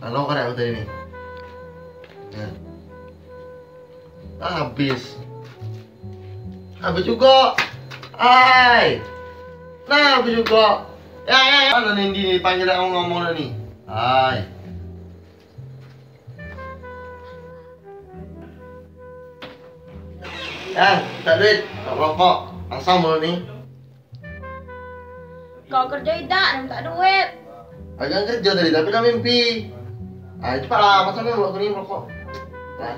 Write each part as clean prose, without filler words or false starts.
Kalau kan aku tadi nih. Ya. Habis. Habis juga. Hai. Nah, habis juga. Ya. Mana nih di panggil aku ngomong nih. Hai. Tak duit, tak rokok. Langsung mulu nih. Kau kerja tidak, minta duit. Agak kerja tadi, tapi udah mimpi. Cepat lah, masa mau aku nih rokok. Nah.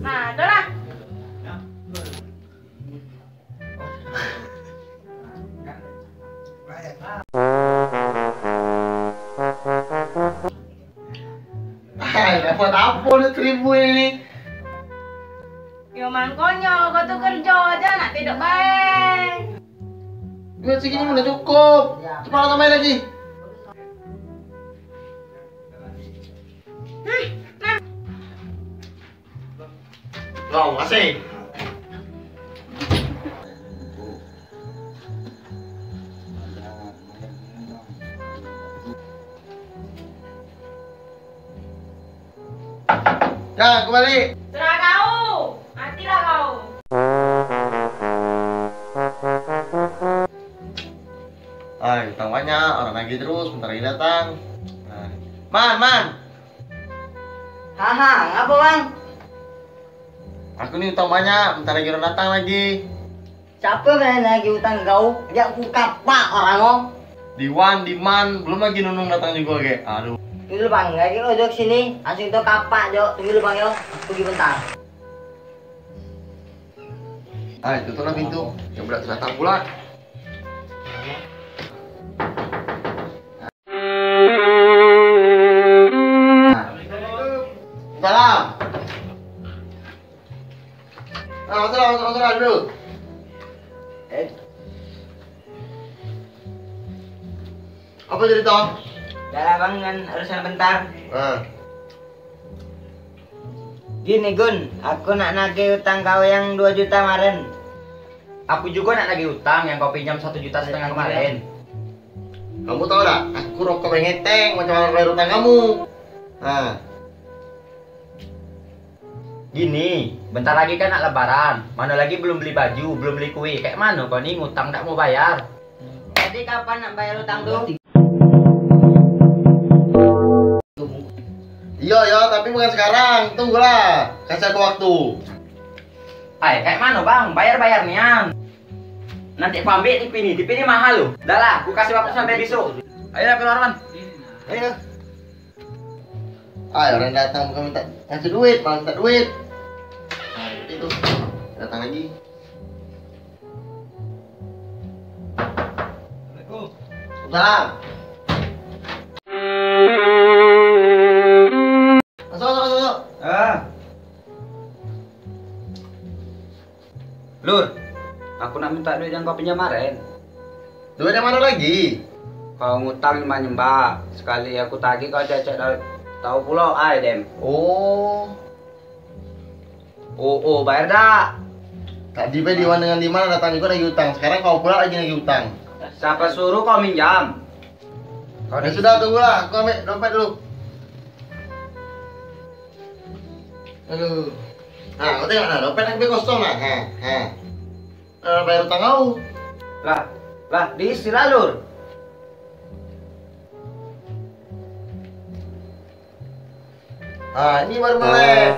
Nah, udah lah. Dapat apa udah 1.000 ini? Ya makanya kau tuh kerja aja, nak tidak baik. Duit segini udah cukup. Cepat tambahin lagi. Nah. Masih. Ya, kembali. Serah kau, matilah kau. Utang banyak, orang lagi terus, bentar lagi datang. Man. Haha, ngapa bang? Aku nih utang banyak, bentar lagi orang datang lagi. Siapa yang lagi utang kau? Dia buka pak orang oh. Diman, belum lagi Nunung datang juga kayak. Aduh. Tunggu bang, lagi ojok sini, langsung itu kapak jo. Tunggu bang yo, aku pergi bentar. Tutuplah pintu. Yang berat datang pula. Salam. Masuk dulu. Apa cerita? Udah bang, kan urusan bentar. Nah. Gini Gun, aku nak nagih utang kau yang 2 juta kemarin. Aku juga nak nagih utang yang kau pinjam 1,5 juta kemarin. Kamu tahu tak? Aku rokok pengeteng macam mana bayar utang kamu. Nah. Gini, bentar lagi kan nak lebaran. Mana lagi belum beli baju, belum beli kue. Kayak mana kau nih ngutang tak mau bayar? Jadi kapan nak bayar utang tuh? Iya, tapi bukan sekarang. Tunggulah. Kasih aku waktu. Kayak mana bang? Bayar-bayarnya. Nanti aku ambil TV ini mahal loh. Udah lah, aku kasih waktu sampai besok. Ayo keluar man. Ayo. Orang datang bukan minta kasih duit, malah minta duit. Nah, itu. Datang lagi. Salam. Masuk. Lur, aku nak minta duit yang kau pinjam kemarin. Duit yang mana lagi? Kau ngutang nyembah. Sekali aku tagih kau cecek tahu pula dem. Oh, Bayar dah. tadi be Diwan dengan Diman datang juga lagi utang. Sekarang kau pula lagi utang. Siapa suruh kau minjam? Kau Ya sudah, tunggulah. Aku ambil dompet dulu. Aduh. Nah, kau tengok nah, dompet aku kosong nah. Bayar utang kau. Lah, diisi lah lur. Ini baru melek.